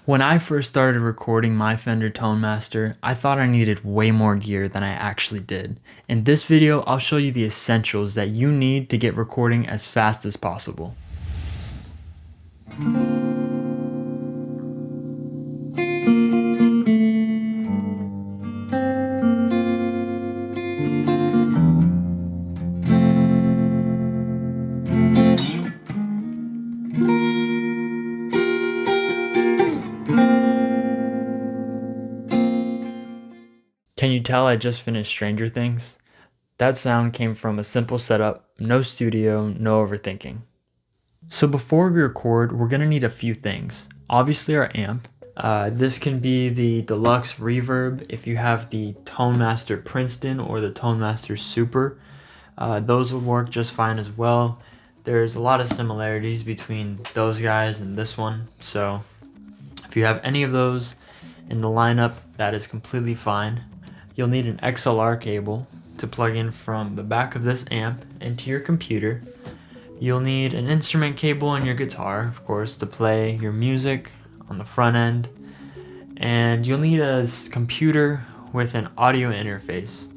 When I first started recording my Fender Tone Master, I thought I needed way more gear than I actually did. In this video, I'll show you the essentials that you need to get recording as fast as possible. Can you tell I just finished Stranger Things? That sound came from a simple setup, no studio, no overthinking. So before we record, we're gonna need a few things. Obviously our amp. This can be the Deluxe Reverb if you have the ToneMaster Princeton or the ToneMaster Super. Those will work just fine as well. There's a lot of similarities between those guys and this one, so if you have any of those in the lineup, that is completely fine. You'll need an XLR cable to plug in from the back of this amp into your computer. You'll need an instrument cable in your guitar, of course, to play your music on the front end. And you'll need a computer with an audio interface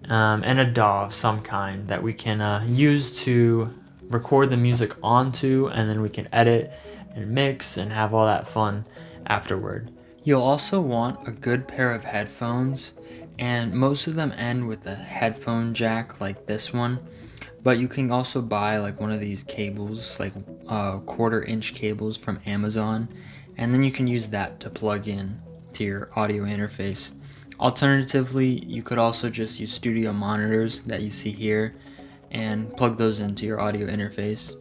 and a DAW of some kind that we can use to record the music onto, and then we can edit and mix and have all that fun afterward. You'll also want a good pair of headphones, and most of them end with a headphone jack like this one, but you can also buy like one of these cables, like 1/4 inch cables from Amazon, and then you can use that to plug in to your audio interface. Alternatively, you could also just use studio monitors that you see here and plug those into your audio interface.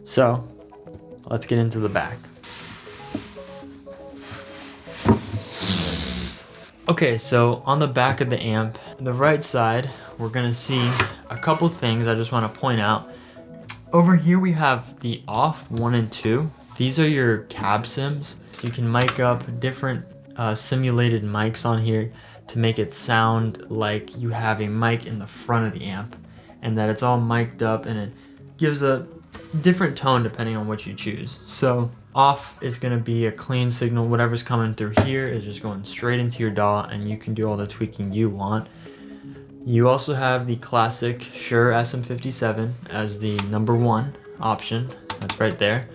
So let's get into the back. Okay, so on the back of the amp, the right side, we're gonna see a couple things I just want to point out. Over here we have the off 1 and 2. These are your cab sims, so you can mic up different simulated mics on here to make it sound like you have a mic in the front of the amp, and that it's all mic'd up, and it gives a different tone depending on what you choose. So off is going to be a clean signal. Whatever's coming through here is just going straight into your DAW, and you can do all the tweaking you want. You also have the classic Shure SM57 as the number 1 option. That's right there.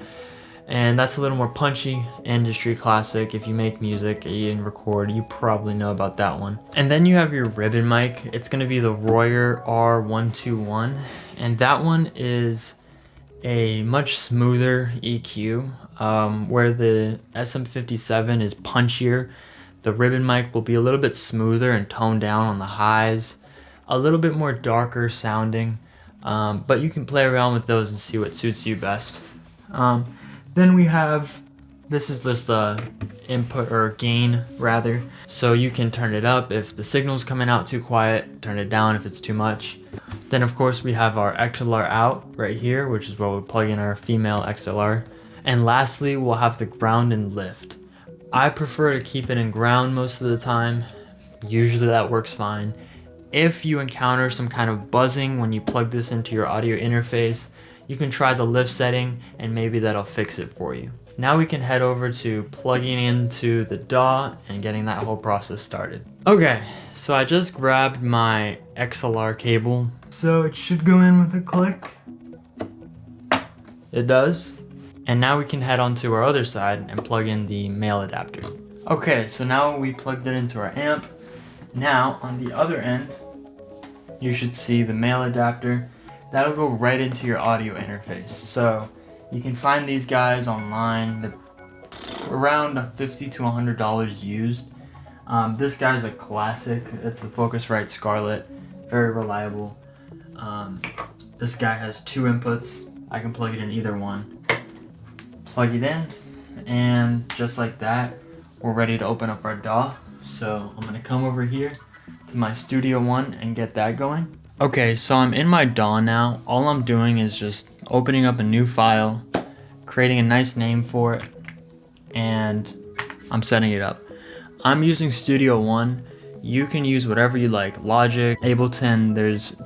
And that's a little more punchy, industry classic. If you make music and record, you probably know about that one. And then you have your ribbon mic. It's going to be the Royer R121, and that one is a much smoother EQ, where the SM57 is punchier. The ribbon mic will be a little bit smoother and toned down on the highs, a little bit more darker sounding, but you can play around with those and see what suits you best. Then we have, this is just the input or gain rather, so you can turn it up if the signal's coming out too quiet, turn it down if it's too much. Then of course we have our XLR out right here, which is where we plug in our female XLR. And lastly, we'll have the ground and lift. I prefer to keep it in ground most of the time. Usually that works fine. If you encounter some kind of buzzing when you plug this into your audio interface, you can try the lift setting and maybe that'll fix it for you. Now we can head over to plugging into the DAW and getting that whole process started. Okay, so I just grabbed my XLR cable. So it should go in with a click. It does. And now we can head on to our other side and plug in the male adapter. Okay, so now we plugged it into our amp. Now on the other end, you should see the male adapter. That'll go right into your audio interface. So you can find these guys online. They're around $50 to $100 used. This guy's a classic. It's the Focusrite Scarlett. Very reliable. This guy has 2 inputs. I can plug it in either one. Plug it in, and just like that, we're ready to open up our DAW. So I'm gonna come over here to my Studio One and get that going. Okay, so I'm in my DAW now. All I'm doing is just opening up a new file, creating a nice name for it, and I'm setting it up. I'm using Studio One. You can use whatever you like. Logic, Ableton, there's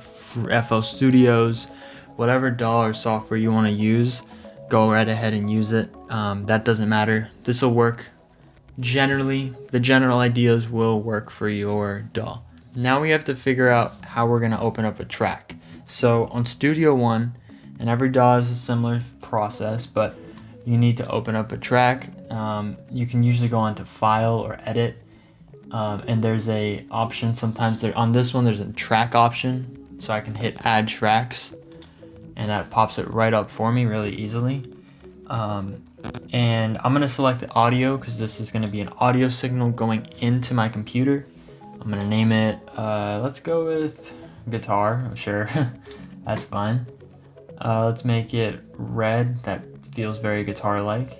FL Studios, whatever DAW or software you want to use. go right ahead and use it. That doesn't matter. This will work. Generally, the general ideas will work for your DAW. Now we have to figure out how we're going to open up a track. So on Studio One, and every DAW is a similar process, but you need to open up a track. You can usually go onto File or Edit, and there's a option. Sometimes on this one there's a track option, so I can hit Add Tracks, and that pops it right up for me really easily. And I'm gonna select the audio because this is gonna be an audio signal going into my computer. I'm gonna name it, let's go with guitar, sure, that's fine. Let's make it red, that feels very guitar-like.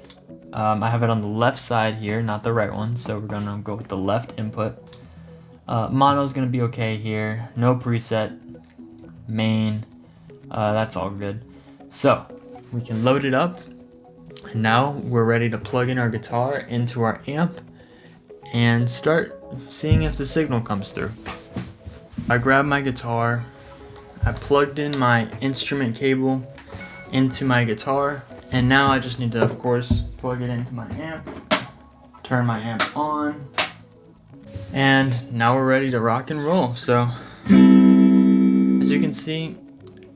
I have it on the left side here, not the right one, so we're gonna go with the left input. Mono is gonna be okay here, no preset, main, that's all good. So, we can load it up, and now we're ready to plug in our guitar into our amp and start seeing if the signal comes through. I grabbed my guitar, I plugged in my instrument cable into my guitar, and now I just need to, of course, plug it into my amp, turn my amp on, and now we're ready to rock and roll. So, as you can see,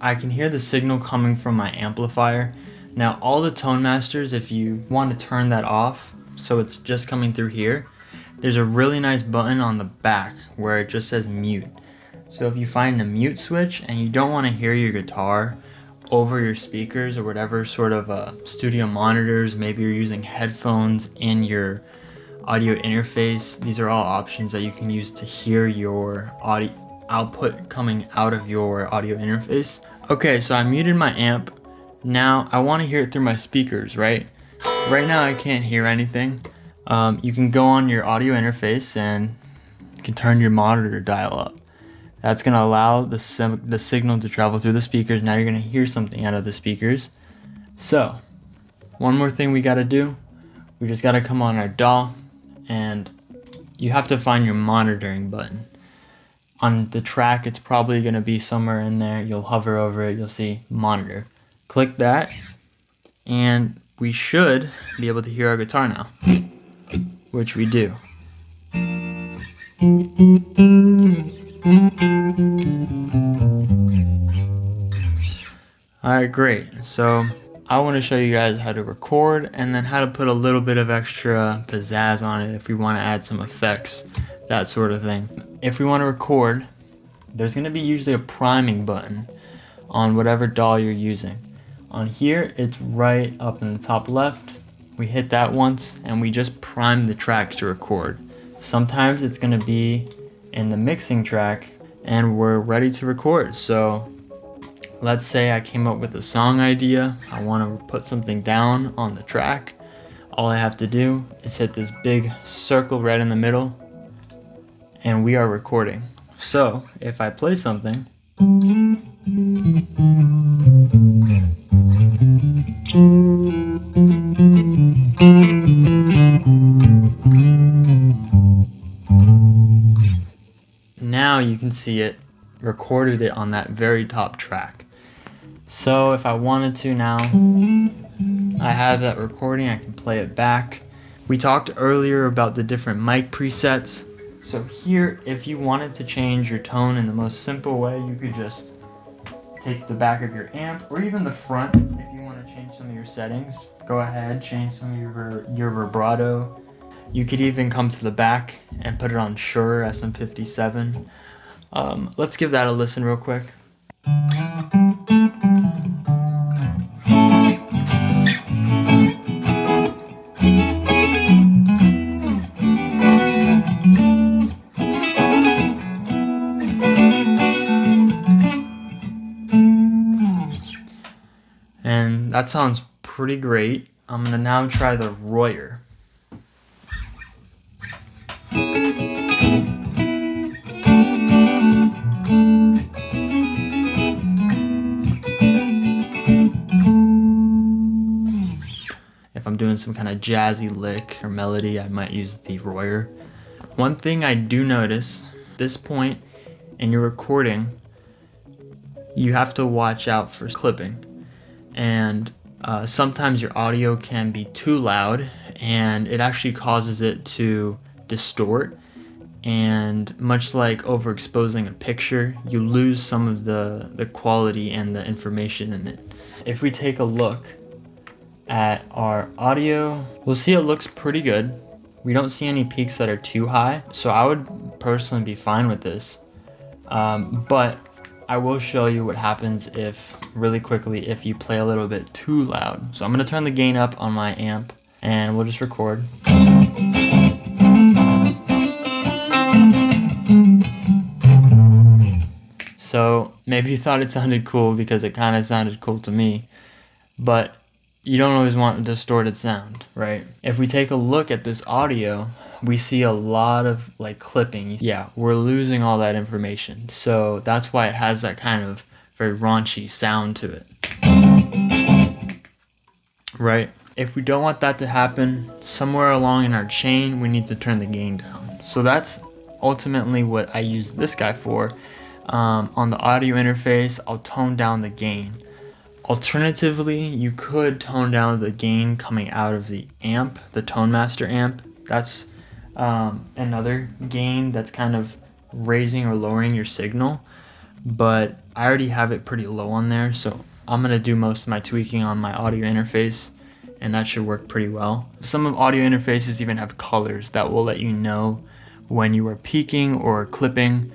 I can hear the signal coming from my amplifier. Now, all the Tone Masters, if you want to turn that off, so it's just coming through here, there's a really nice button on the back where it just says mute. So if you find a mute switch and you don't want to hear your guitar over your speakers or whatever sort of studio monitors, maybe you're using headphones in your audio interface, these are all options that you can use to hear your audio output coming out of your audio interface. Okay, so I muted my amp. Now I want to hear it through my speakers, right? Right now I can't hear anything. You can go on your audio interface and you can turn your monitor dial up. That's going to allow the signal to travel through the speakers. Now you're going to hear something out of the speakers. So, one more thing we got to do. We just got to come on our DAW, and you have to find your monitoring button. On the track, it's probably going to be somewhere in there. You'll hover over it, you'll see monitor. Click that, and we should be able to hear our guitar now, which we do. Alright, great. So I want to show you guys how to record and then how to put a little bit of extra pizzazz on it if we want to add some effects, that sort of thing. If we want to record, there's going to be usually a priming button on whatever DAW you're using. On here, it's right up in the top left. We hit that once and we just prime the track to record. Sometimes it's going to be in the mixing track and we're ready to record. So let's say I came up with a song idea. I want to put something down on the track. All I have to do is hit this big circle right in the middle and we are recording. So if I play something, now you can see it recorded it on that very top track. So if I wanted to now, I have that recording, I can play it back. We talked earlier about the different mic presets. So here, if you wanted to change your tone in the most simple way, you could just take the back of your amp, or even the front, if you want to change some of your settings. Go ahead, change some of your vibrato. You could even come to the back and put it on Shure SM57. Let's give that a listen real quick. And that sounds pretty great. I'm gonna now try the Royer. If I'm doing some kind of jazzy lick or melody, I might use the Royer. One thing I do notice, at this point in your recording, you have to watch out for clipping. And sometimes your audio can be too loud and it actually causes it to distort, and much like overexposing a picture, you lose some of the quality and the information in it. If we take a look at our audio, we'll see it looks pretty good. We don't see any peaks that are too high, so I would personally be fine with this. But I will show you what happens really quickly if you play a little bit too loud. So I'm gonna turn the gain up on my amp and we'll just record. So maybe you thought it sounded cool because it kind of sounded cool to me, but you don't always want a distorted sound, right? If we take a look at this audio, we see a lot of like clipping. Yeah, we're losing all that information. So that's why it has that kind of very raunchy sound to it, right? If we don't want that to happen, somewhere along in our chain, we need to turn the gain down. So that's ultimately what I use this guy for. On the audio interface, I'll tone down the gain. Alternatively, you could tone down the gain coming out of the amp, the ToneMaster amp. That's another gain that's kind of raising or lowering your signal, but I already have it pretty low on there, so I'm gonna do most of my tweaking on my audio interface, and that should work pretty well. Some of audio interfaces even have colors that will let you know when you are peaking or clipping.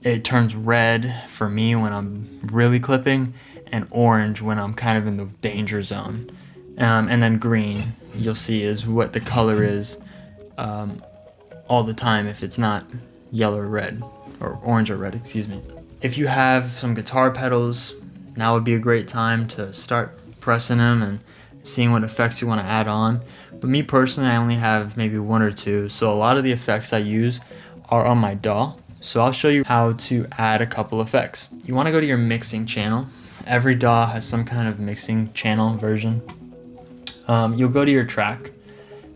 It turns red for me when I'm really clipping, and orange when I'm kind of in the danger zone. And then green, you'll see, is what the color is all the time if it's not yellow or red, or orange or red, excuse me. If you have some guitar pedals, now would be a great time to start pressing them and seeing what effects you want to add on. But me personally, I only have maybe one or two, so a lot of the effects I use are on my DAW. So I'll show you how to add a couple effects. You want to go to your mixing channel. Every DAW has some kind of mixing channel version. You'll go to your track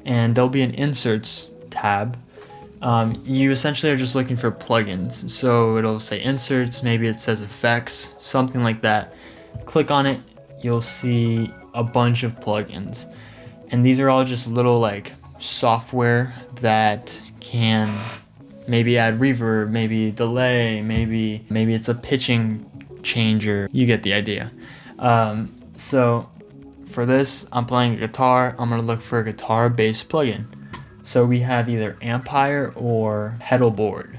and there'll be an inserts tab. You essentially are just looking for plugins. So it'll say inserts, maybe it says effects, something like that. Click on it, you'll see a bunch of plugins. And these are all just little like software that can maybe add reverb, maybe delay, maybe it's a pitching changer. You get the idea. So for this, I'm playing a guitar. I'm gonna look for a guitar bass plugin. So we have either Ampire or pedal board.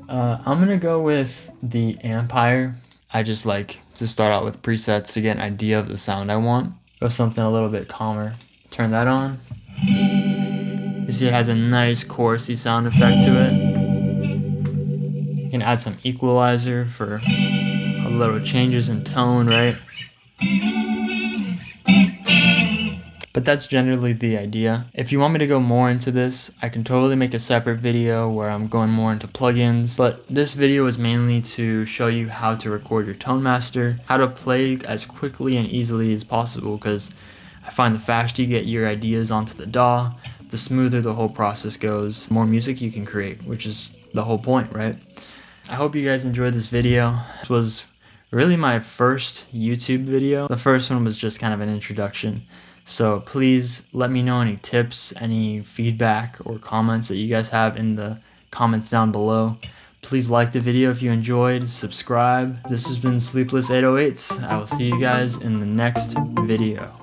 I'm gonna go with the Ampire. I just like to start out with presets to get an idea of the sound I want. Go something a little bit calmer. Turn that on. You see it has a nice chorusy sound effect to it. You can add some equalizer for a little changes in tone, right? But that's generally the idea. If you want me to go more into this, I can totally make a separate video where I'm going more into plugins. But this video is mainly to show you how to record your ToneMaster, how to play as quickly and easily as possible, because I find the faster you get your ideas onto the DAW, the smoother the whole process goes, the more music you can create, which is the whole point, right? I hope you guys enjoyed this video. This was really my first YouTube video. The first one was just kind of an introduction. So please let me know any tips, any feedback or comments that you guys have in the comments down below. Please like the video if you enjoyed, subscribe. This has been Sleepless 808s. I will see you guys in the next video.